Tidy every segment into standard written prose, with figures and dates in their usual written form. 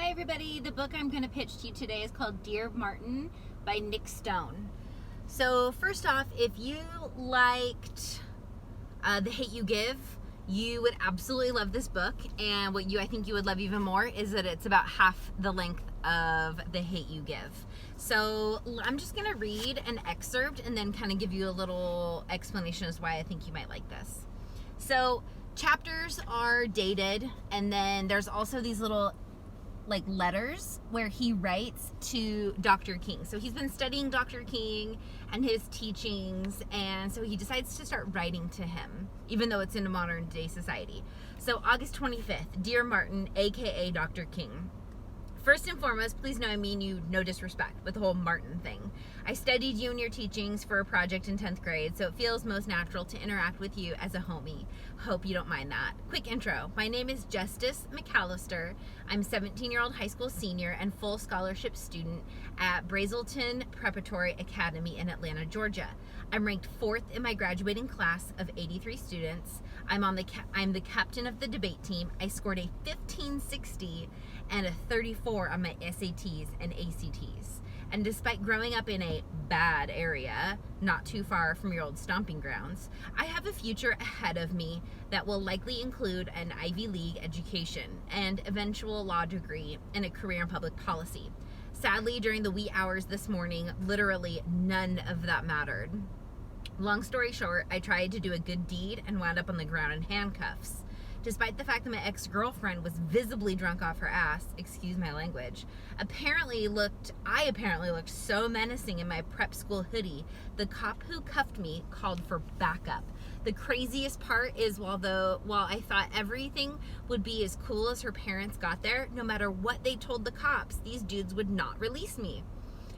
Hi everybody, the book I'm going to pitch to you today is called Dear Martin by Nick Stone. So first off, if you liked The Hate U Give, you would absolutely love this book, and what I think you would love even more is that it's about half the length of The Hate U Give. So I'm just going to read an excerpt and then kind of give you a little explanation as why I think you might like this. So chapters are dated, and then there's also these little letters where he writes to Dr. King. So he's been studying Dr. King and his teachings, and so he decides to start writing to him, even though it's in a modern day society. So August 25th, Dear Martin, aka Dr. King. First and foremost, please know I mean you no disrespect with the whole Martin thing. I studied you and your teachings for a project in 10th grade, so it feels most natural to interact with you as a homie. Hope you don't mind that. Quick intro. My name is Justice McAllister. I'm a 17-year-old high school senior and full scholarship student at Brazelton Preparatory Academy in Atlanta, Georgia. I'm ranked 4th in my graduating class of 83 students. I'm the captain of the debate team. I scored a 1560 and a 34 on my SATs and ACTs. And despite growing up in a bad area, not too far from your old stomping grounds, I have a future ahead of me that will likely include an Ivy League education and eventual law degree and a career in public policy. Sadly, during the wee hours this morning, literally none of that mattered. Long story short, I tried to do a good deed and wound up on the ground in handcuffs. Despite the fact that my ex-girlfriend was visibly drunk off her ass, excuse my language, I apparently looked so menacing in my prep school hoodie, the cop who cuffed me called for backup. The craziest part is while I thought everything would be as cool as her parents got there, no matter what they told the cops, these dudes would not release me.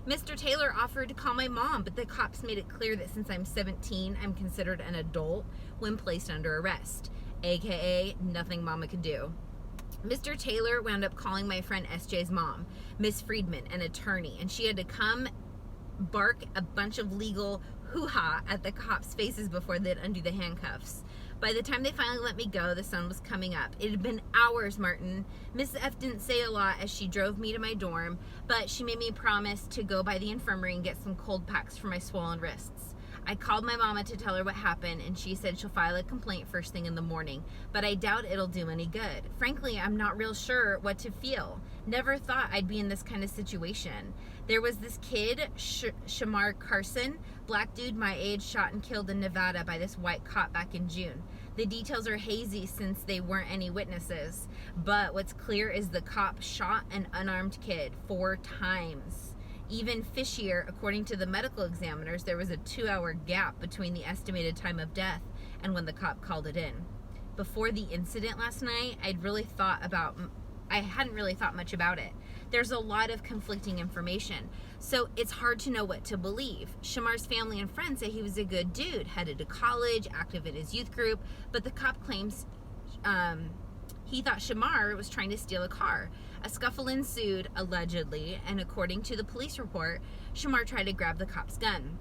Mr. Taylor offered to call my mom, but the cops made it clear that since I'm 17, I'm considered an adult when placed under arrest. AKA nothing mama could do. Mr. Taylor wound up calling my friend SJ's mom, Miss Friedman, an attorney, and she had to come bark a bunch of legal hoo-ha at the cops' faces before they'd undo the handcuffs. By the time they finally let me go, the sun was coming up. It had been hours, Martin. Miss F didn't say a lot as she drove me to my dorm, but she made me promise to go by the infirmary and get some cold packs for my swollen wrists. I called my mama to tell her what happened, and she said she'll file a complaint first thing in the morning, but I doubt it'll do any good. Frankly, I'm not real sure what to feel. Never thought I'd be in this kind of situation. There was this kid, Shamar Carson, black dude my age, shot and killed in Nevada by this white cop back in June. The details are hazy since they weren't any witnesses, but what's clear is the cop shot an unarmed kid 4 times. Even fishier, according to the medical examiners, there was a 2-hour gap between the estimated time of death and when the cop called it in. Before the incident last night, I hadn't really thought much about it. There's a lot of conflicting information, so it's hard to know what to believe. Shamar's family and friends say he was a good dude, headed to college, active in his youth group, but the cop claims he thought Shamar was trying to steal a car. A scuffle ensued, allegedly, and according to the police report, Shamar tried to grab the cop's gun.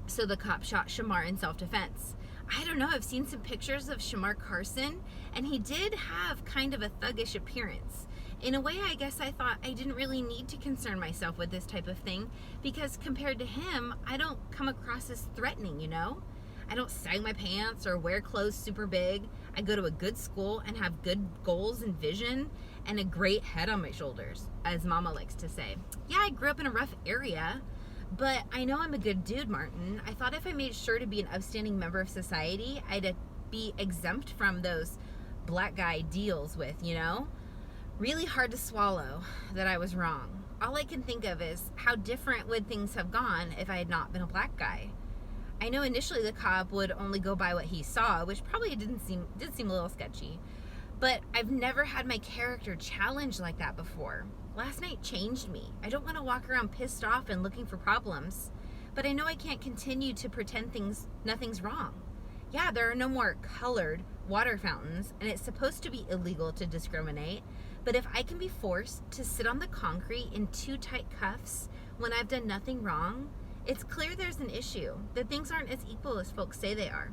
So the cop shot Shamar in self-defense. I don't know, I've seen some pictures of Shamar Carson, and he did have kind of a thuggish appearance. In a way, I guess I thought I didn't really need to concern myself with this type of thing, because compared to him, I don't come across as threatening, you know? I don't sag my pants or wear clothes super big. I go to a good school and have good goals and vision and a great head on my shoulders, as Mama likes to say. Yeah, I grew up in a rough area, but I know I'm a good dude, Martin. I thought if I made sure to be an upstanding member of society, I'd be exempt from those black guy deals with, you know? Really hard to swallow that I was wrong. All I can think of is how different would things have gone if I had not been a black guy. I know initially the cop would only go by what he saw, which probably did seem a little sketchy. But I've never had my character challenged like that before. Last night changed me. I don't want to walk around pissed off and looking for problems. But I know I can't continue to pretend nothing's wrong. Yeah, there are no more colored water fountains, and it's supposed to be illegal to discriminate. But if I can be forced to sit on the concrete in 2 tight cuffs when I've done nothing wrong, it's clear there's an issue, that things aren't as equal as folks say they are.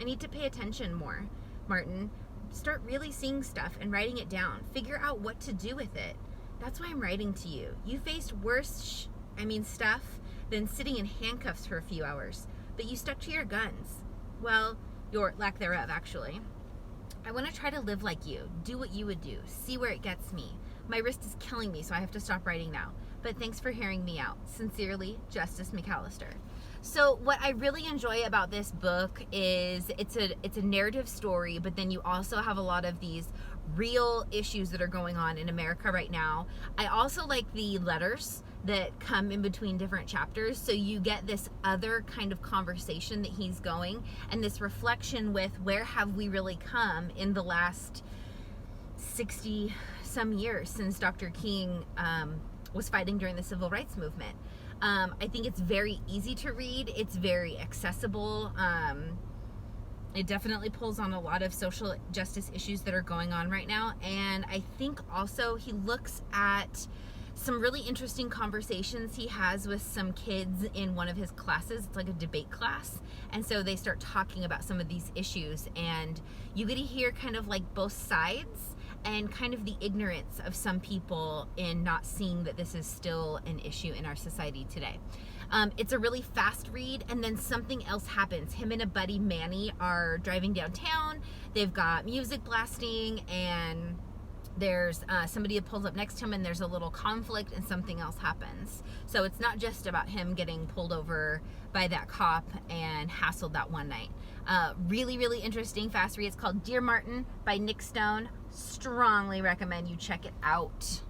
I need to pay attention more. Martin, start really seeing stuff and writing it down. Figure out what to do with it. That's why I'm writing to you. You faced worse, stuff than sitting in handcuffs for a few hours, but you stuck to your guns. Well, your lack thereof, actually. I want to try to live like you, do what you would do, see where it gets me. My wrist is killing me, so I have to stop writing now. But thanks for hearing me out. Sincerely, Justice McAllister. So what I really enjoy about this book is it's a narrative story, but then you also have a lot of these real issues that are going on in America right now. I also like the letters that come in between different chapters, so you get this other kind of conversation that he's going, and this reflection with where have we really come in the last 60 some years since Dr. King was fighting during the civil rights movement. I think it's very easy to read. It's very accessible. It definitely pulls on a lot of social justice issues that are going on right now. And I think also he looks at some really interesting conversations he has with some kids in one of his classes. It's like a debate class. And so they start talking about some of these issues, and you get to hear kind of like both sides and kind of the ignorance of some people in not seeing that this is still an issue in our society today. It's a really fast read, and then something else happens. Him and a buddy, Manny, are driving downtown. They've got music blasting, and there's somebody that pulls up next to him, and there's a little conflict, and something else happens. So it's not just about him getting pulled over by that cop and hassled that one night. Really, really interesting fast read. It's called Dear Martin by Nick Stone. Strongly recommend you check it out.